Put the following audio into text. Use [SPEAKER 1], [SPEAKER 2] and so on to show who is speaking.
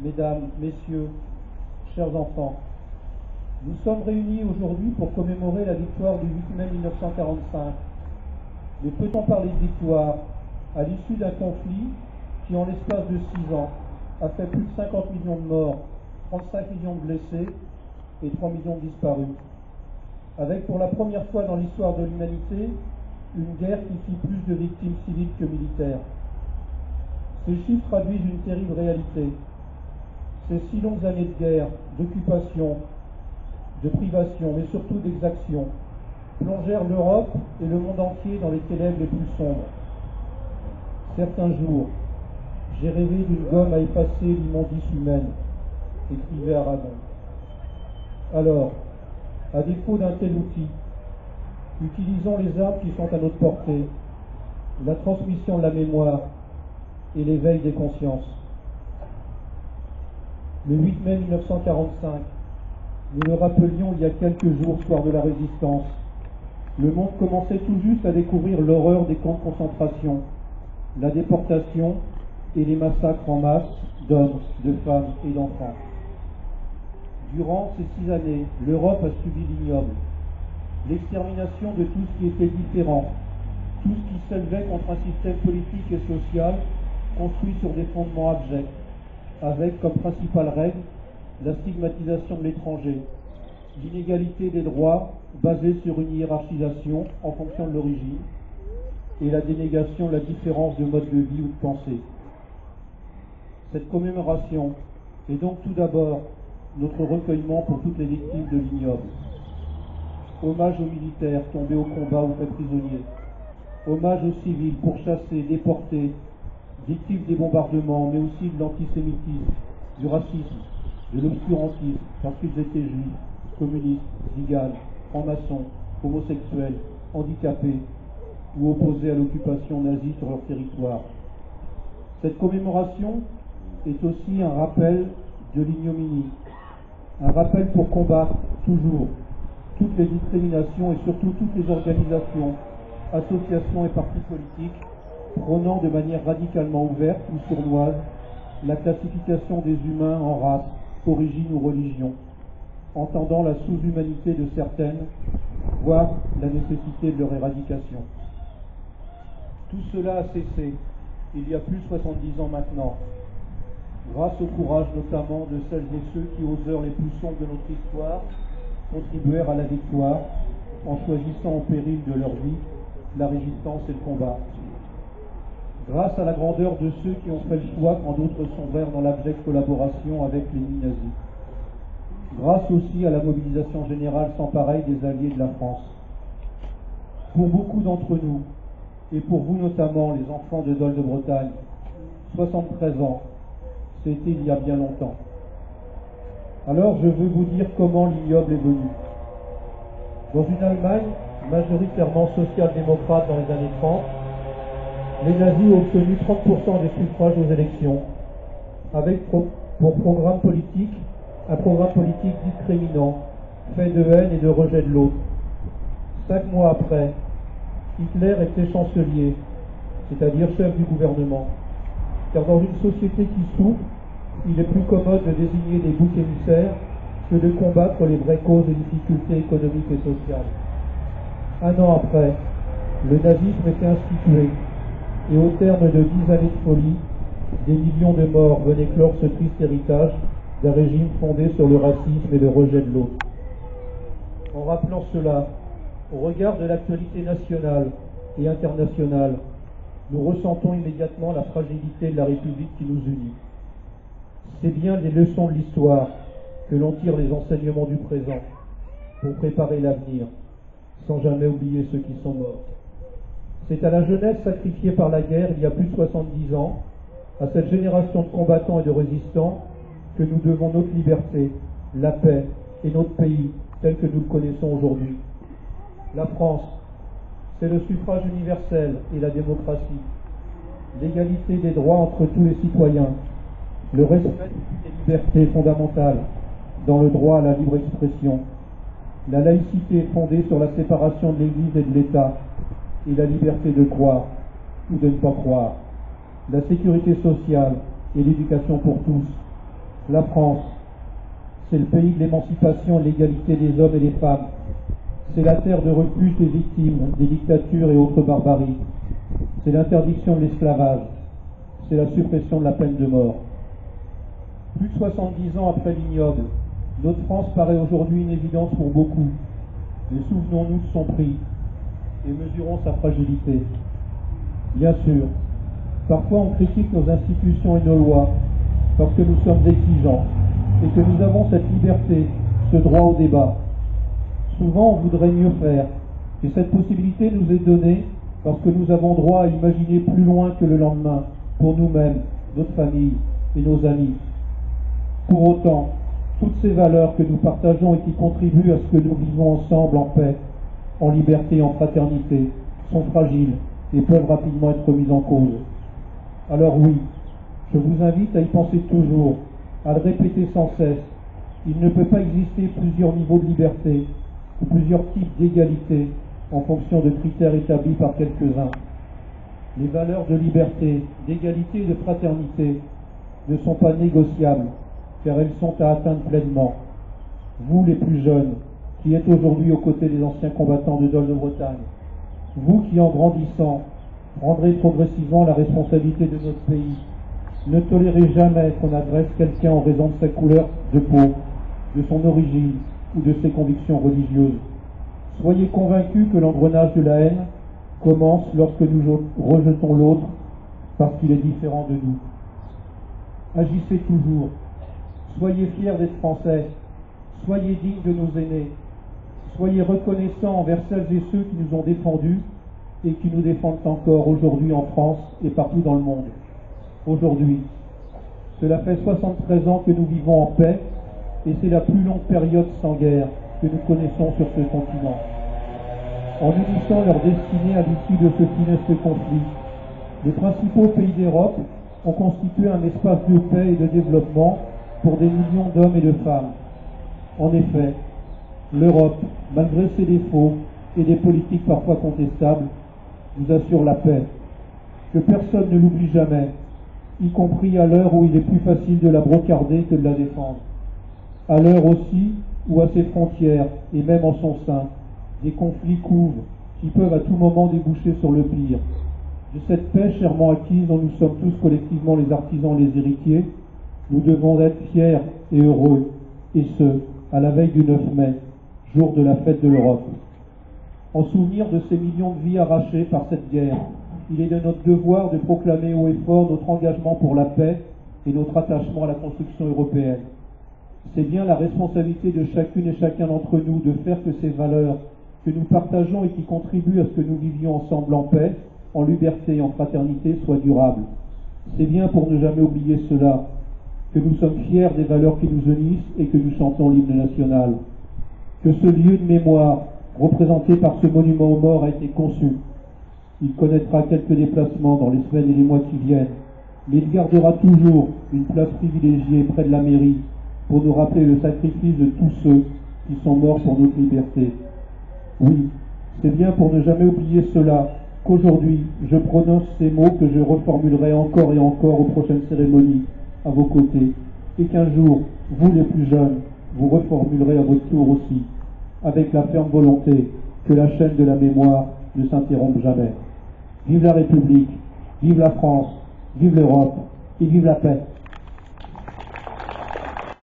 [SPEAKER 1] Mesdames, Messieurs, chers enfants, nous sommes réunis aujourd'hui pour commémorer la victoire du 8 mai 1945. Mais peut-on parler de victoire à l'issue d'un conflit qui, en l'espace de 6 ans, a fait plus de 50 millions de morts, 35 millions de blessés et 3 millions de disparus, avec pour la première fois dans l'histoire de l'humanité une guerre qui fit plus de victimes civiles que militaires. Ces chiffres traduisent une terrible réalité. Ces 6 longues années de guerre, d'occupation, de privation, mais surtout d'exaction, plongèrent l'Europe et le monde entier dans les ténèbres les plus sombres. Certains jours, j'ai rêvé d'une gomme à effacer l'immondice humaine, écrivait Aragon. Alors, à défaut d'un tel outil, utilisons les armes qui sont à notre portée, la transmission de la mémoire et l'éveil des consciences. Le 8 mai 1945, nous le rappelions il y a quelques jours, soir de la Résistance, le monde commençait tout juste à découvrir l'horreur des camps de concentration, la déportation et les massacres en masse d'hommes, de femmes et d'enfants. Durant ces 6 années, l'Europe a subi l'ignoble, l'extermination de tout ce qui était différent, tout ce qui s'élevait contre un système politique et social construit sur des fondements abjects, avec comme principale règle la stigmatisation de l'étranger, l'inégalité des droits basée sur une hiérarchisation en fonction de l'origine et la dénégation de la différence de mode de vie ou de pensée. Cette commémoration est donc tout d'abord notre recueillement pour toutes les victimes de l'ignoble. Hommage aux militaires tombés au combat ou faits prisonniers. Hommage aux civils pourchassés, déportés, victimes des bombardements, mais aussi de l'antisémitisme, du racisme, de l'obscurantisme, parce qu'ils étaient juifs, communistes, ziganes, francs-maçons, homosexuels, handicapés ou opposés à l'occupation nazie sur leur territoire. Cette commémoration est aussi un rappel de l'ignominie, un rappel pour combattre toujours toutes les discriminations et surtout toutes les organisations, associations et partis politiques prônant de manière radicalement ouverte ou sournoise la classification des humains en race, origine ou religion, entendant la sous-humanité de certaines, voire la nécessité de leur éradication. Tout cela a cessé il y a plus de 70 ans maintenant, grâce au courage notamment de celles et ceux qui, aux heures les plus sombres de notre histoire, contribuèrent à la victoire en choisissant au péril de leur vie la résistance et le combat. Grâce à la grandeur de ceux qui ont fait le choix quand d'autres sombrèrent dans l'abjecte collaboration avec l'ennemi nazi. Grâce aussi à la mobilisation générale sans pareil des alliés de la France. Pour beaucoup d'entre nous, et pour vous notamment, les enfants de Dol de Bretagne, 73 ans, c'était il y a bien longtemps. Alors je veux vous dire comment l'ignoble est venu. Dans une Allemagne majoritairement social-démocrate dans les années 30, les nazis ont obtenu 30% des suffrages aux élections, avec pour programme politique un programme politique discriminant, fait de haine et de rejet de l'autre. 5 mois après, Hitler était chancelier, c'est-à-dire chef du gouvernement, car dans une société qui souffre, il est plus commode de désigner des boucs émissaires que de combattre les vraies causes des difficultés économiques et sociales. 1 an après, le nazisme était institué, et au terme de 10 années de folie, des millions de morts venaient clore ce triste héritage d'un régime fondé sur le racisme et le rejet de l'autre. En rappelant cela, au regard de l'actualité nationale et internationale, nous ressentons immédiatement la fragilité de la République qui nous unit. C'est bien des leçons de l'histoire que l'on tire les enseignements du présent pour préparer l'avenir, sans jamais oublier ceux qui sont morts. C'est à la jeunesse sacrifiée par la guerre il y a plus de 70 ans, à cette génération de combattants et de résistants, que nous devons notre liberté, la paix et notre pays tel que nous le connaissons aujourd'hui. La France, c'est le suffrage universel et la démocratie, l'égalité des droits entre tous les citoyens, le respect des libertés fondamentales dans le droit à la libre expression, la laïcité fondée sur la séparation de l'Église et de l'État, et la liberté de croire ou de ne pas croire, la sécurité sociale et l'éducation pour tous, La France, c'est le pays de l'émancipation et de l'égalité des hommes et des femmes. C'est la terre de refuge des victimes des dictatures et autres barbaries. C'est l'interdiction de l'esclavage. C'est la suppression de la peine de mort. Plus de 70 ans après l'ignoble, notre France paraît aujourd'hui une évidence pour beaucoup. Mais souvenons-nous de son prix et mesurons sa fragilité. Bien sûr, parfois on critique nos institutions et nos lois parce que nous sommes exigeants et que nous avons cette liberté, ce droit au débat. Souvent on voudrait mieux faire et cette possibilité nous est donnée parce que nous avons droit à imaginer plus loin que le lendemain pour nous-mêmes, notre famille et nos amis. Pour autant, toutes ces valeurs que nous partageons et qui contribuent à ce que nous vivons ensemble en paix, en liberté et en fraternité, sont fragiles et peuvent rapidement être mises en cause. Alors oui, je vous invite à y penser toujours, à le répéter sans cesse. Il ne peut pas exister plusieurs niveaux de liberté ou plusieurs types d'égalité en fonction de critères établis par quelques-uns. Les valeurs de liberté, d'égalité et de fraternité ne sont pas négociables, car elles sont à atteindre pleinement. Vous, les plus jeunes, qui êtes aujourd'hui aux côtés des anciens combattants de Dol de Bretagne, vous qui, en grandissant, prendrez progressivement la responsabilité de notre pays, ne tolérez jamais qu'on agresse quelqu'un en raison de sa couleur de peau, de son origine ou de ses convictions religieuses. Soyez convaincus que l'engrenage de la haine commence lorsque nous rejetons l'autre parce qu'il est différent de nous. Agissez toujours. Soyez fiers d'être Français. Soyez dignes de nos aînés. Soyez reconnaissants envers celles et ceux qui nous ont défendus et qui nous défendent encore aujourd'hui en France et partout dans le monde. Aujourd'hui, cela fait 73 ans que nous vivons en paix et c'est la plus longue période sans guerre que nous connaissons sur ce continent. En unissant leur destinée à l'issue de ce funeste conflit, les principaux pays d'Europe ont constitué un espace de paix et de développement pour des millions d'hommes et de femmes. En effet, l'Europe, malgré ses défauts et des politiques parfois contestables, nous assure la paix. Que personne ne l'oublie jamais, y compris à l'heure où il est plus facile de la brocarder que de la défendre. À l'heure aussi où à ses frontières, et même en son sein, des conflits couvent qui peuvent à tout moment déboucher sur le pire. De cette paix chèrement acquise dont nous sommes tous collectivement les artisans et les héritiers, nous devons être fiers et heureux, et ce, à la veille du 9 mai, jour de la fête de l'Europe. En souvenir de ces millions de vies arrachées par cette guerre, il est de notre devoir de proclamer haut et fort notre engagement pour la paix et notre attachement à la construction européenne. C'est bien la responsabilité de chacune et chacun d'entre nous de faire que ces valeurs que nous partageons et qui contribuent à ce que nous vivions ensemble en paix, en liberté et en fraternité soient durables. C'est bien pour ne jamais oublier cela que nous sommes fiers des valeurs qui nous unissent et que nous chantons l'hymne national. Que ce lieu de mémoire, représenté par ce monument aux morts, a été conçu. Il connaîtra quelques déplacements dans les semaines et les mois qui viennent, mais il gardera toujours une place privilégiée près de la mairie pour nous rappeler le sacrifice de tous ceux qui sont morts pour notre liberté. Oui, c'est bien pour ne jamais oublier cela qu'aujourd'hui je prononce ces mots que je reformulerai encore et encore aux prochaines cérémonies à vos côtés, et qu'un jour, vous les plus jeunes, vous reformulerez à votre tour aussi, avec la ferme volonté que la chaîne de la mémoire ne s'interrompe jamais. Vive la République, vive la France, vive l'Europe et vive la paix.